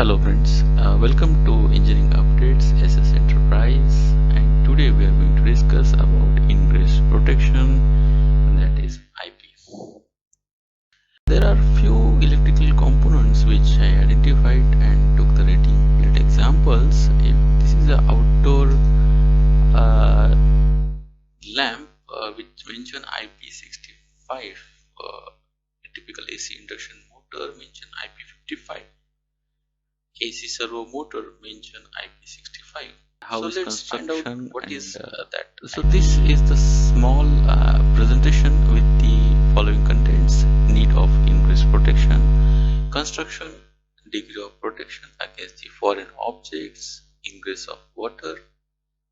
Hello friends, welcome to Engineering Updates SS Enterprise, and today we are going to discuss about Ingress Protection, that is IP. There are few electrical components which I identified and took the rating. Let examples. If this is an outdoor lamp which mention IP65, a typical AC induction motor mention IP55. AC servo motor mention IP65. How is construction what is that? So this is the small presentation with the following contents: need of ingress protection, construction, degree of protection against the foreign objects, ingress of water,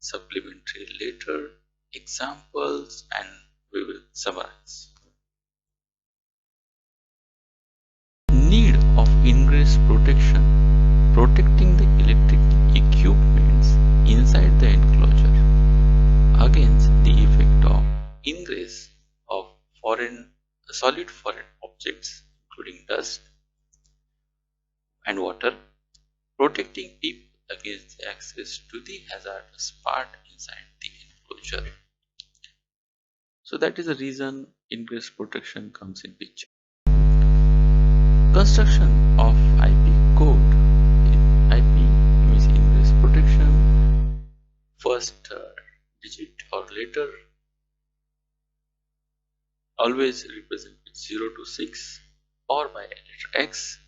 supplementary later, examples, and we will summarize. Need of ingress protection: protecting the electric equipments inside the enclosure against the effect of ingress of solid foreign objects including dust and water, protecting people against the access to the hazardous part inside the enclosure. So that is the reason ingress protection comes in picture. Construction of IP code. IP means ingress protection. First digit or letter always represent with 0 to 6 or by letter X.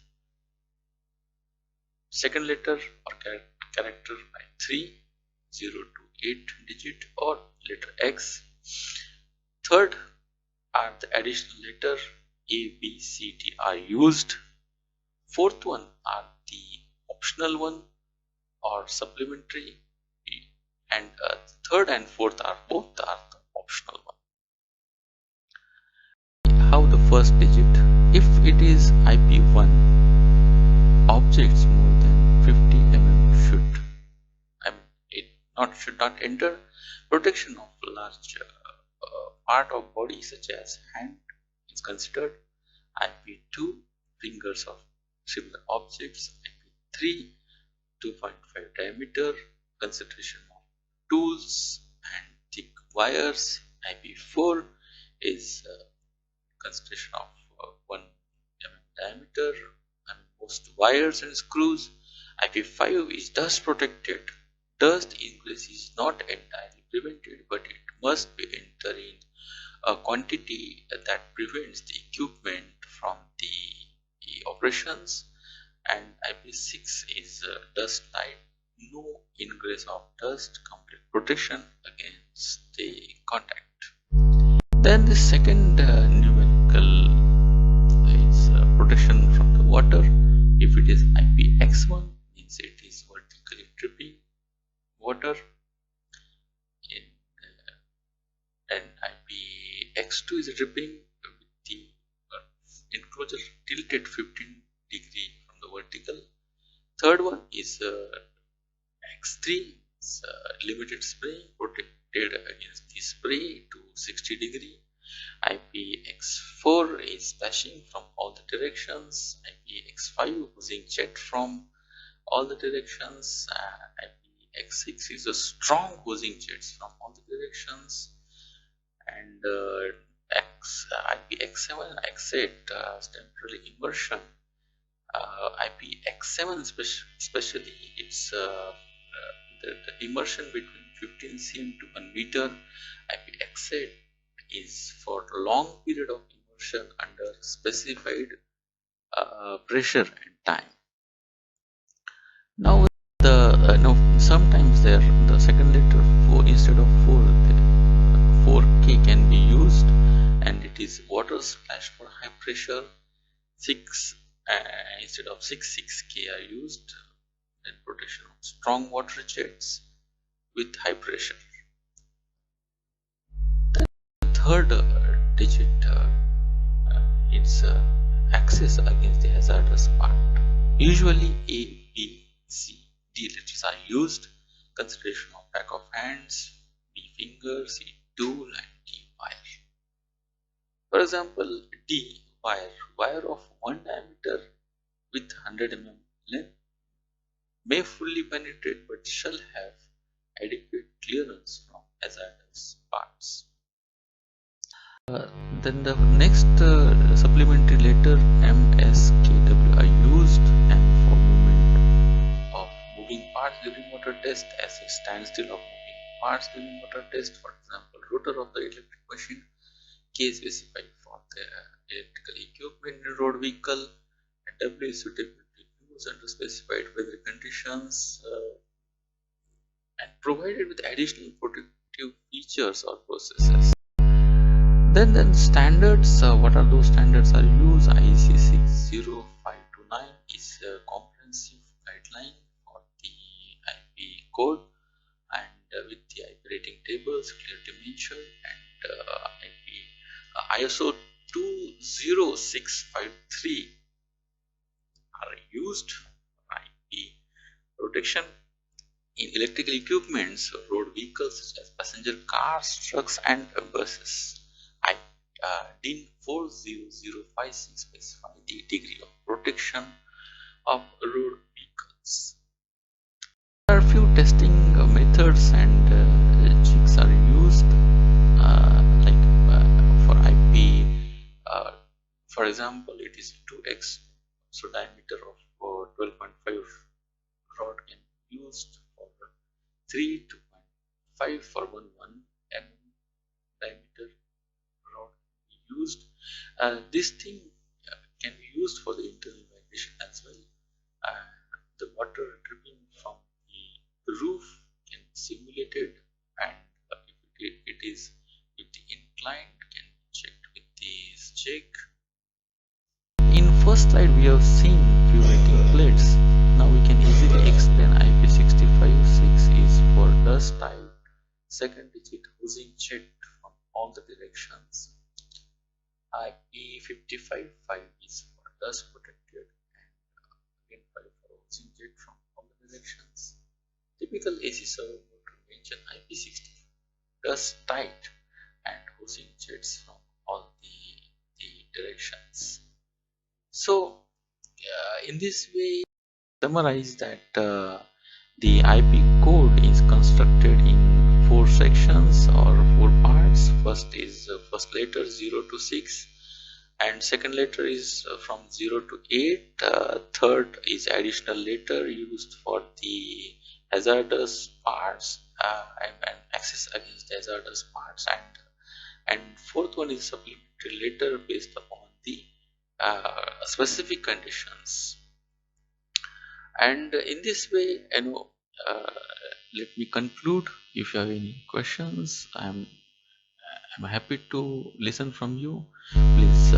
Second letter or character by 3, 0 to 8 digit or letter X. Third are the additional letter A, B, C, D are used. Fourth one are the optional one or supplementary, and third and fourth are both the optional one. How the first digit, if it is IP1, objects more than 50 mm should not enter. Protection of large part of body such as hand is considered. IP2, fingers of similar objects. IP3, 2.5 diameter, concentration of tools and thick wires. IP4 is concentration of 1 mm diameter and most wires and screws. IP5 is dust protected. Dust ingress is not entirely prevented, but it must be entered in a quantity that prevents the equipment from the operations. And IP6 is dust light, no ingress of dust, complete protection against the contact. Then the second numerical is protection from the water. If it is IPX1, means it is vertically dripping water. And IPX2 is dripping with the enclosure tilted 15 degree from the vertical. Third one is X3, is limited spraying, protected against the spray to 60 degree. IPX4 is splashing from all the directions. IPX5 hosing jet from all the directions. IPX6 is a strong hosing jets from all the directions. And IPX7 and X8 temporary immersion. IPX7 especially, it's the immersion between 15 cm to 1 meter. IPX8 is for long period of immersion under specified pressure and time. Now sometimes there the second letter 4 instead of 4, 4K can be used, and it is water splash for high pressure. 6 instead of 6K are used, and protection of strong water jets with high pressure. The third digit, it's access against the hazardous part. Usually A, B, C, D letters are used. Consideration of back of hands, B finger, C tool, and D wire. For example, D wire of 1 diameter with 100 mm length may fully penetrate but shall have adequate clearance from hazardous parts. Then the next supplementary letter MSKW are used and for movement of moving parts during motor test as a standstill of moving parts during motor test. For example, rotor of the electric machine, K specified for the electrical equipment in road vehicle, and W is suitable to use under specified weather conditions and provided with additional protective features or processes. Then standards, what are those standards are used? IEC 60529 is a comprehensive guideline for the IP code and with the IP rating tables clearly mentioned, and ISO 20653 are used for IP protection in electrical equipments, road vehicles such as passenger cars, trucks, and buses. DIN 40056 specify the degree of protection of road vehicles. There are few testing methods and jigs are used for IP. For example, it is 2x, so diameter of 12.5 rod can be used for 3 2.5 for 1 mm diameter rod can be used. This thing can be used for the internal vibration as well. The water dripping from the roof can be simulated, and if it is with the inclined can be checked with this jig. In first slide we have seen few rating plates. Now we can easily explain IP656 is for dust type, second digit hosing jet from all the directions. IP555 is for dust protected, and again 5 for hosing jet from all the directions. Typical AC servo motor mention IP60 dust tight and hosing jets from all the directions. So in this way, summarize that the IP code is constructed in 4 sections or 4 parts. First is first letter 0 to 6, and second letter is from 0 to 8. Third is additional letter used for the hazardous parts and access against hazardous parts, and fourth one is supplementary letter based upon the specific conditions. And in this way, let me conclude. If you have any questions, I'm happy to listen from you. Please